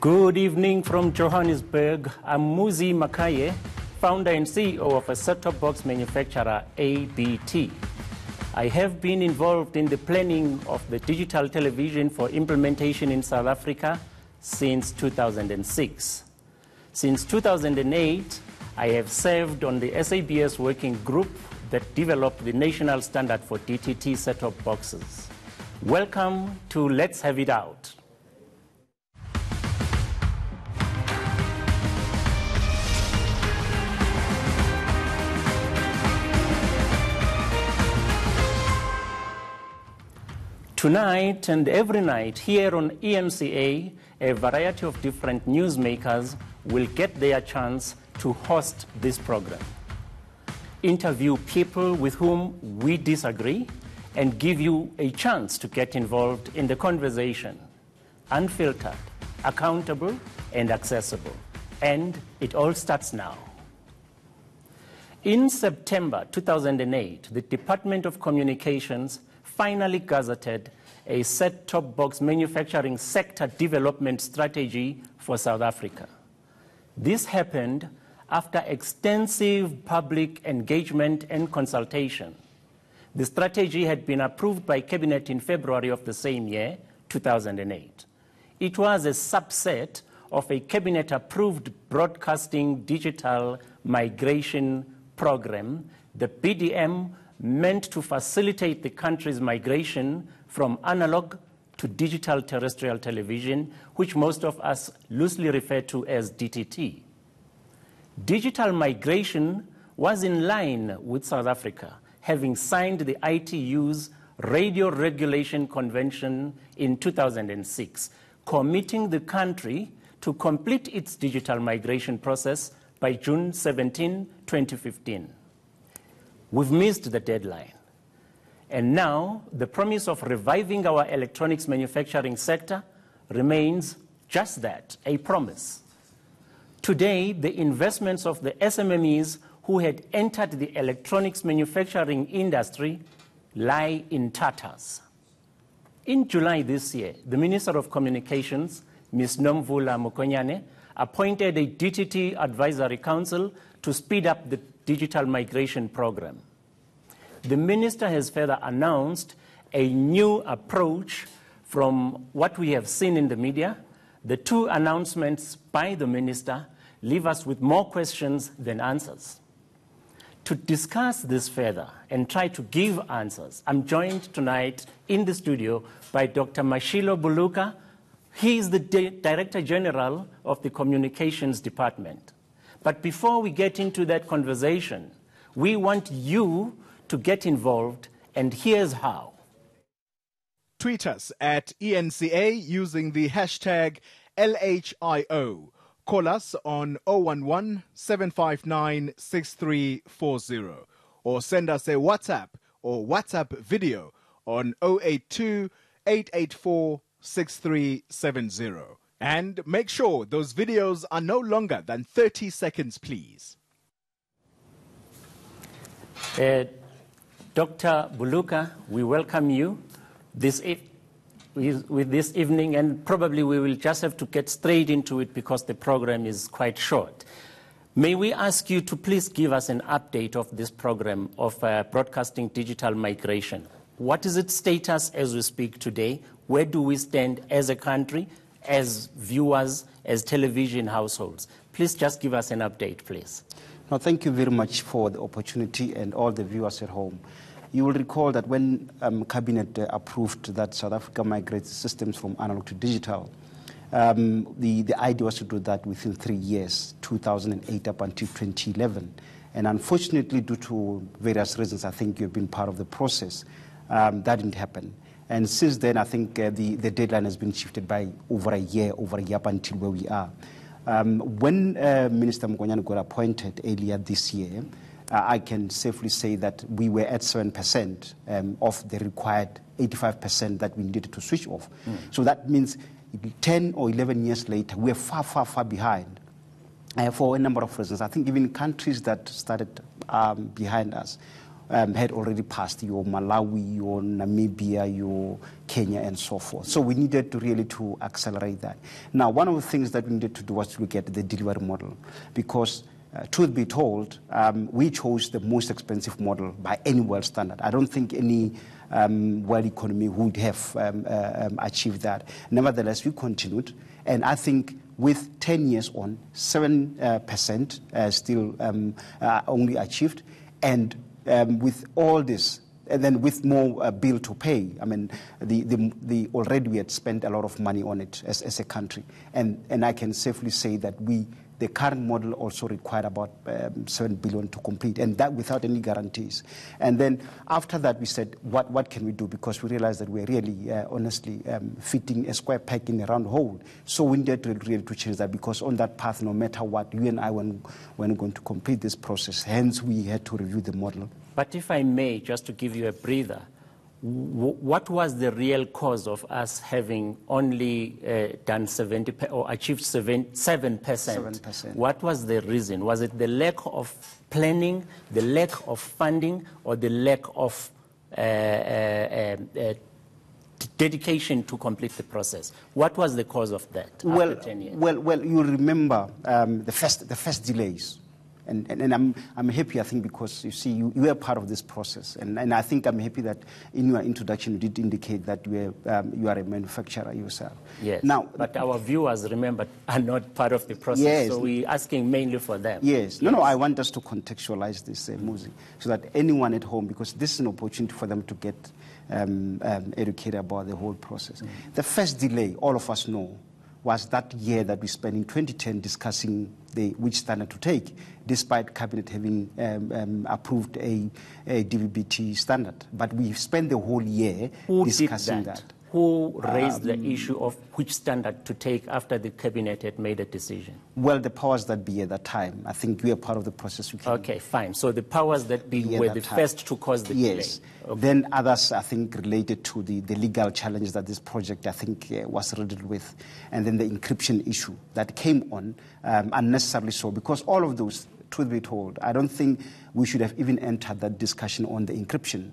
Good evening from Johannesburg. I'm Muzi Makaye, founder and CEO of a set-top box manufacturer, ABT. I have been involved in the planning of the digital television for implementation in South Africa since 2006. Since 2008, I have served on the SABS working group that developed the national standard for DTT set-top boxes. Welcome to Let's Have It Out. Tonight and every night here on EMCA, a variety of different newsmakers will get their chance to host this program, interview people with whom we disagree, and give you a chance to get involved in the conversation, unfiltered, accountable, and accessible. And it all starts now. In September 2008, the Department of Communications finally gazetted a set-top box manufacturing sector development strategy for South Africa. This happened after extensive public engagement and consultation. The strategy had been approved by Cabinet in February of the same year, 2008. It was a subset of a Cabinet-approved broadcasting digital migration program, the BDM, meant to facilitate the country's migration from analog to digital terrestrial television, which most of us loosely refer to as DTT. Digital migration was in line with South Africa, having signed the ITU's Radio Regulation Convention in 2006, committing the country to complete its digital migration process by June 17, 2015. We've missed the deadline. And now the promise of reviving our electronics manufacturing sector remains just that, a promise. Today, the investments of the SMMEs who had entered the electronics manufacturing industry lie in tatters. In July this year, the Minister of Communications, Ms. Nomvula Mokonyane, appointed a DTT Advisory Council to speed up the digital migration program. The minister has further announced a new approach from what we have seen in the media. The two announcements by the minister leave us with more questions than answers. To discuss this further and try to give answers, I'm joined tonight in the studio by Dr. Mashilo Buluka. He is the Director General of the Communications Department. But before we get into that conversation, we want you to get involved, and here's how. Tweet us at ENCA using the hashtag LHIO. Call us on 011-759-6340 or send us a WhatsApp or WhatsApp video on 082-884-6370. And make sure those videos are no longer than 30 seconds, please. Dr. Buluka, we welcome you with this evening, and probably we will just have to get straight into it because the program is quite short. May we ask you to please give us an update of this program of broadcasting digital migration? What is its status as we speak today? Where do we stand as a country, as viewers, as television households? Please just give us an update, please. No, thank you very much for the opportunity and all the viewers at home. You will recall that when Cabinet approved that South Africa migrates systems from analog to digital, the idea was to do that within 3 years, 2008 up until 2011. And unfortunately, due to various reasons, I think you've been part of the process, that didn't happen. And since then, I think the deadline has been shifted by over a year up until where we are. When Minister Mokonyane got appointed earlier this year, I can safely say that we were at 7% of the required 85% that we needed to switch off. So that means 10 or 11 years later, we're far behind for a number of reasons. I think even countries that started behind us had already passed, your Malawi, your Namibia, your Kenya, and so forth. So we needed to really to accelerate that. Now, one of the things that we needed to do was to look at the delivery model, because truth be told, we chose the most expensive model by any world standard. I don't think any world economy would have achieved that. Nevertheless, we continued, and I think with 10 years on, 7% still only achieved, and with all this, and then with more bill to pay, I mean, already we had spent a lot of money on it as a country, and I can safely say that the current model also required about 7 billion to complete, and that without any guarantees. And then after that, we said, what can we do? Because we realized that we're really, honestly, fitting a square peg in a round hole. So we needed to really to change that, because on that path, no matter what, you and I weren't going to complete this process. Hence, we had to review the model. But if I may, just to give you a breather, what was the real cause of us having only done 70 or achieved 7%? 7%. What was the reason? Was it the lack of planning, the lack of funding, or the lack of dedication to complete the process? What was the cause of that after 10 years? Well, you remember the first delays. And I'm happy, I think, because you see, you were part of this process. And I think I'm happy that in your introduction you did indicate that you are a manufacturer yourself. Yes, now, but our viewers, remember, are not part of the process, yes, so we're asking mainly for them. Yes. No, I want us to contextualize this, Muzi, so that anyone at home, because this is an opportunity for them to get educated about the whole process. The first delay, all of us know, was that year that we spent in 2010 discussing which standard to take, despite Cabinet having approved a DVBT standard. But we spent the whole year discussing that. Who raised the issue of which standard to take after the Cabinet had made a decision? Well, the powers that be at that time. I think we are part of the process. Okay, fine. So the powers that be were the first to cause the delay. Yes. Okay. Then others, I think, related to the legal challenge that this project, I think, was riddled with. And then the encryption issue that came on unnecessarily so, because all of those, truth be told, I don't think we should have even entered that discussion on the encryption,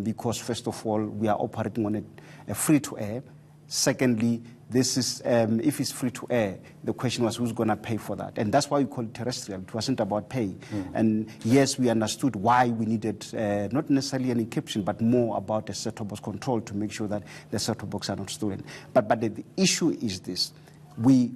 because first of all, we are operating on a free-to-air. Secondly, this is, if it's free-to-air, the question was who's going to pay for that? And that's why we call it terrestrial. It wasn't about pay. And yes, we understood why we needed not necessarily an encryption, but more about a set-top box control to make sure that the set-top box are not stolen. But the issue is this. We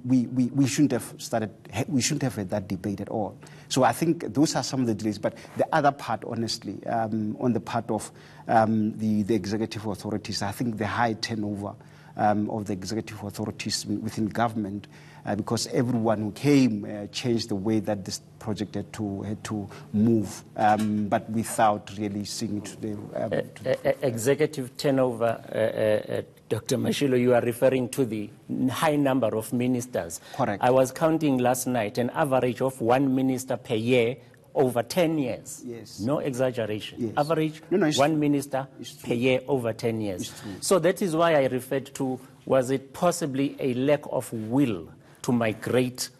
shouldn't have had that debate at all. So I think those are some of the delays. But the other part, honestly, on the part of the executive authorities, I think the high turnover of the executive authorities within government, because everyone who came changed the way that this project had to move, but without really seeing it to the executive turnover. Dr. Mashilo, you are referring to the high number of ministers. Correct. I was counting last night, an average of 1 minister per year over 10 years. Yes. No exaggeration. Yes. Average, no, 1 minister per year over 10 years. So that is why I referred to, was it possibly a lack of will to migrate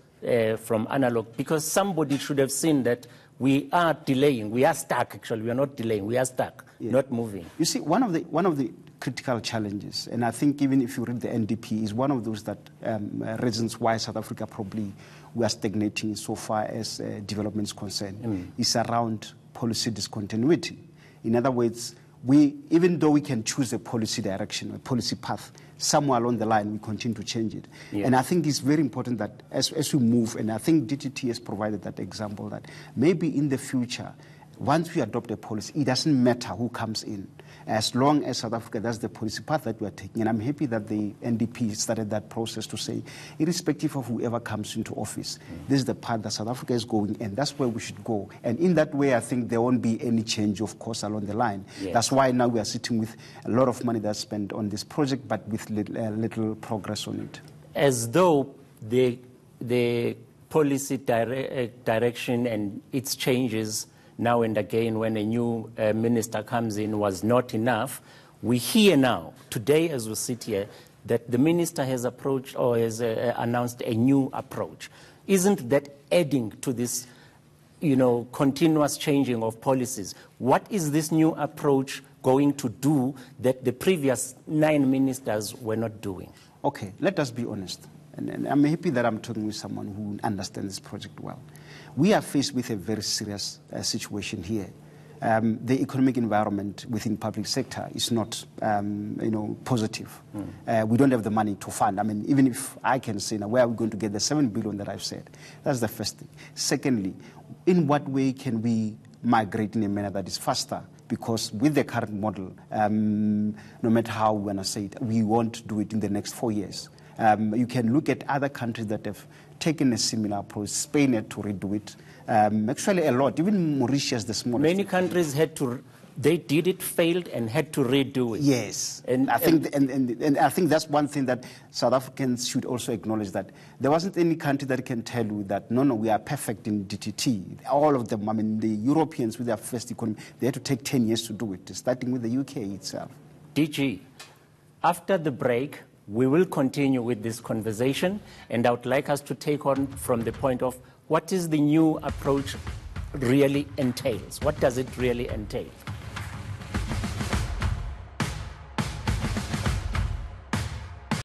from analog? Because somebody should have seen that we are delaying. We are stuck, actually. We are not delaying. We are stuck, not moving. You see, one of the critical challenges, and I think even if you read the NDP, is one of those that reasons why South Africa probably we are stagnating so far as development is concerned, is around policy discontinuity. In other words, even though we can choose a policy direction, a policy path, somewhere along the line we continue to change it. Yeah. And I think it's very important that as we move, and I think DTT has provided that example, that maybe in the future, once we adopt a policy, it doesn't matter who comes in. As long as South Africa, that's the policy path that we are taking. And I'm happy that the NDP started that process to say, irrespective of whoever comes into office, this is the path that South Africa is going, and that's where we should go. And in that way, I think there won't be any change, of course, along the line. Yes. That's why now we are sitting with a lot of money that's spent on this project, but with little progress on it. As though the policy direction and its changes now and again when a new minister comes in was not enough. We hear now, today as we sit here, that the minister has approached or has announced a new approach. Isn't that adding to this continuous changing of policies. What is this new approach going to do that the previous 9 ministers were not doing? Okay, let us be honest. And I'm happy that I'm talking with someone who understands this project well. We are faced with a very serious situation here. The economic environment within public sector is not, positive. We don't have the money to fund. I mean, even if I can say now, where are we going to get the 7 billion that I've said? That's the first thing. Secondly, in what way can we migrate in a manner that is faster? Because with the current model, no matter how we want to say it, we won't do it in the next 4 years. You can look at other countries that have taken a similar approach. Spain had to redo it. Actually, a lot. Even Mauritius, the smallest. Many countries they did it, failed, and had to redo it. Yes, and I think that's one thing that South Africans should also acknowledge, that there wasn't any country that can tell you that no, we are perfect in DTT. All of them. I mean, the Europeans with their first economy, they had to take 10 years to do it, starting with the UK itself. DG, after the break, we will continue with this conversation, and I would like us to take on from the point of what is the new approach really entails. What does it really entail?